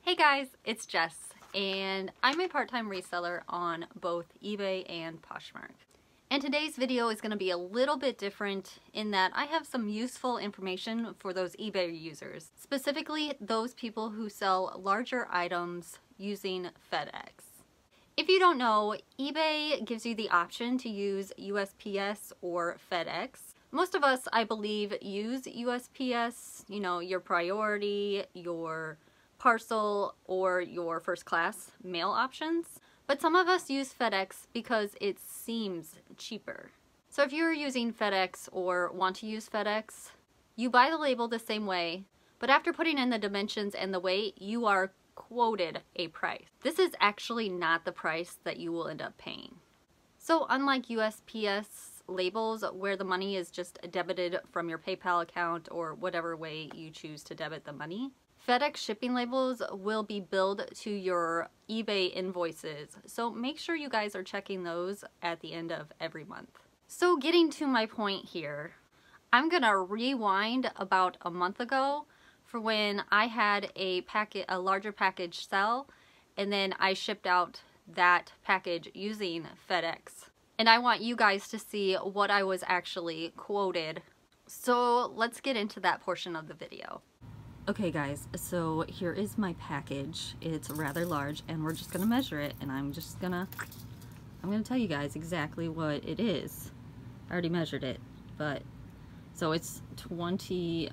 Hey guys, it's Jess, and I'm a part-time reseller on both eBay and Poshmark. And today's video is going to be a little bit different in that I have some useful information for those eBay users, specifically those people who sell larger items using FedEx. If you don't know, eBay gives you the option to use USPS or FedEx. Most of us, I believe, use USPS, you know, your priority, your parcel, or your first class mail options. But some of us use FedEx because it seems cheaper. So if you're using FedEx or want to use FedEx, you buy the label the same way, but after putting in the dimensions and the weight, you are quoted a price. This is actually not the price that you will end up paying. So unlike USPS labels where the money is just debited from your PayPal account or whatever way you choose to debit the money, FedEx shipping labels will be billed to your eBay invoices, so make sure you guys are checking those at the end of every month. So getting to my point here, I'm gonna rewind about a month ago for when I had a larger package sell, and then I shipped out that package using FedEx. And I want you guys to see what I was actually quoted. So let's get into that portion of the video. Okay guys, so here is my package. It's rather large and we're just gonna measure it, and I'm gonna tell you guys exactly what it is. I already measured it, but so it's 22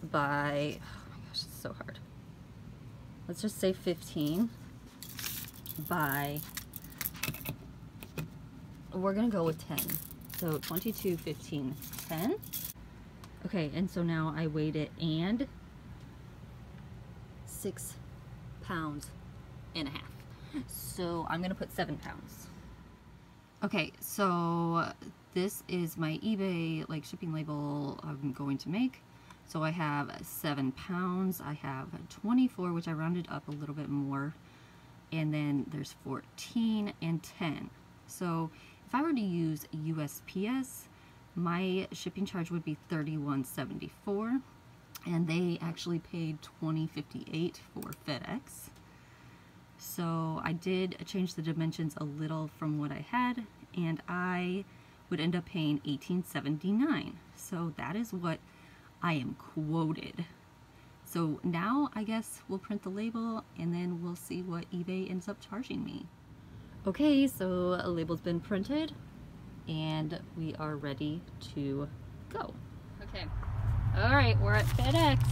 by, oh my gosh, it's so hard. Let's just say 15 by, we're gonna go with 10. So 22, 15, 10. Okay, and so now I weighed it, and 6 pounds and a half. So I'm gonna put 7 pounds. Okay, so this is my eBay shipping label I'm going to make. So I have 7 pounds, I have 24, which I rounded up a little bit more, and then there's 14 and 10. So if I were to use USPS, my shipping charge would be $31.74, and they actually paid $20.58 for FedEx. So I did change the dimensions a little from what I had, and I would end up paying $18.79. So that is what I am quoted. So now I guess we'll print the label and then we'll see what eBay ends up charging me. Okay, so a label's been printed and we are ready to go. Okay, all right, we're at FedEx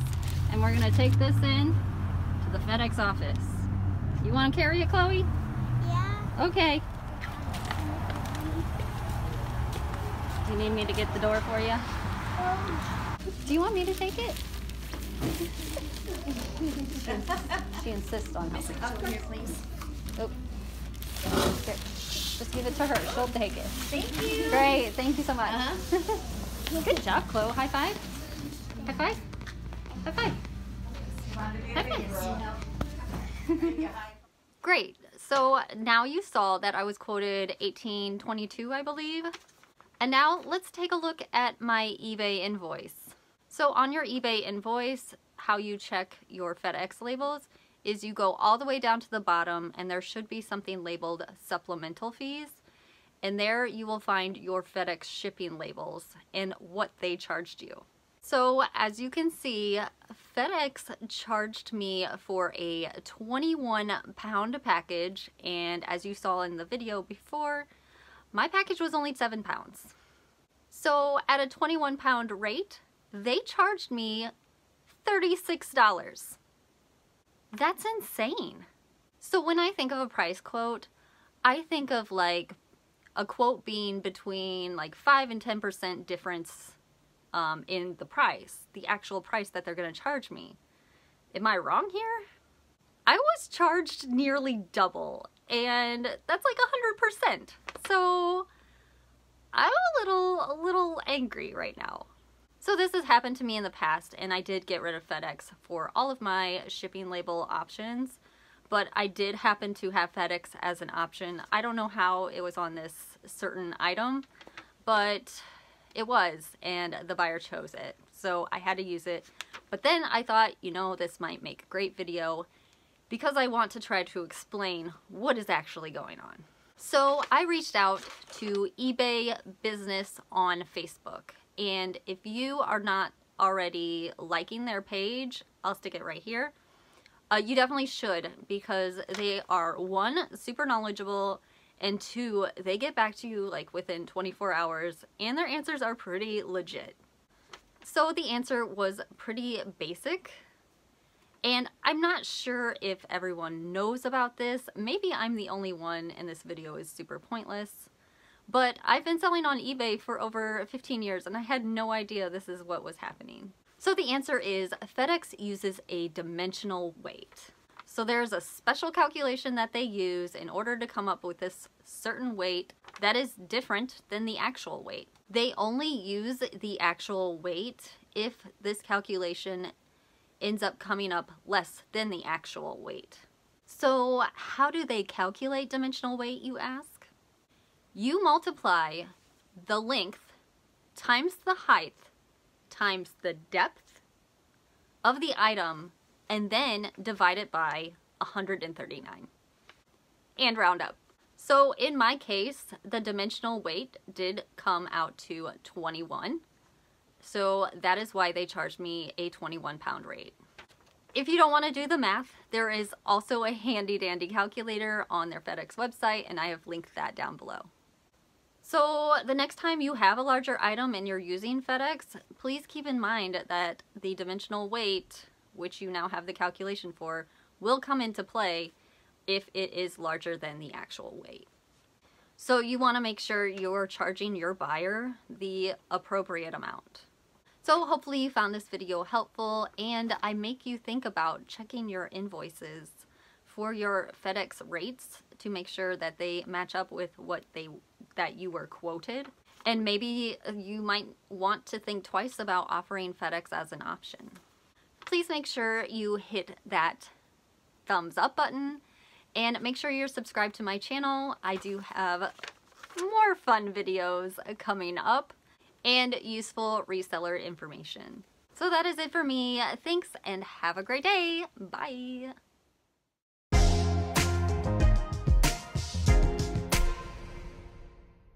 and we're gonna take this in to the FedEx office. You want to carry it, Chloe? Yeah. Okay. Do you need me to get the door for you? Do you want me to take it? She insists on helping. Up here, please. Oh. Here. Just give it to her. She'll take it. Thank you. Great. Thank you so much. Good job, Chloe. High five. High five. High five. High five. Great. So now you saw that I was quoted $18.22, I believe. And now let's take a look at my eBay invoice. So on your eBay invoice, how you check your FedEx labels is you go all the way down to the bottom, and there should be something labeled supplemental fees, and there you will find your FedEx shipping labels and what they charged you. So as you can see, FedEx charged me for a 21-pound package, and as you saw in the video before, my package was only 7 pounds. So at a 21-pound rate, they charged me $36. That's insane. So when I think of a price quote, I think of like a quote being between like 5 and 10% difference in the price, the actual price that they're going to charge me. Am I wrong here? I was charged nearly double, and that's like 100%. So I'm a little angry right now. So this has happened to me in the past, and I did get rid of FedEx for all of my shipping label options, but I did happen to have FedEx as an option. I don't know how it was on this certain item, but it was, and the buyer chose it. So I had to use it. But then I thought, you know, this might make a great video because I want to try to explain what is actually going on. So I reached out to eBay Business on Facebook, and if you are not already liking their page, I'll stick it right here. You definitely should, because they are, one, super knowledgeable, and two, they get back to you like within 24 hours, and their answers are pretty legit. So the answer was pretty basic, and I'm not sure if everyone knows about this. Maybe I'm the only one and this video is super pointless, but I've been selling on eBay for over 15 years and I had no idea this is what was happening. So the answer is FedEx uses a dimensional weight. So there's a special calculation that they use in order to come up with this certain weight that is different than the actual weight. They only use the actual weight if this calculation ends up coming up less than the actual weight. So how do they calculate dimensional weight, you ask? You multiply the length times the height times the depth of the item and then divide it by 139 and round up. So in my case, the dimensional weight did come out to 21. So that is why they charged me a 21-pound rate. If you don't want to do the math, there is also a handy dandy calculator on their FedEx website, and I have linked that down below. So the next time you have a larger item and you're using FedEx, please keep in mind that the dimensional weight, which you now have the calculation for, will come into play if it is larger than the actual weight. So you want to make sure you're charging your buyer the appropriate amount. So hopefully you found this video helpful, and I make you think about checking your invoices for your FedEx rates to make sure that they match up with what that you were quoted. And maybe you might want to think twice about offering FedEx as an option. Please make sure you hit that thumbs up button and make sure you're subscribed to my channel. I do have more fun videos coming up and useful reseller information. So that is it for me. Thanks and have a great day. Bye.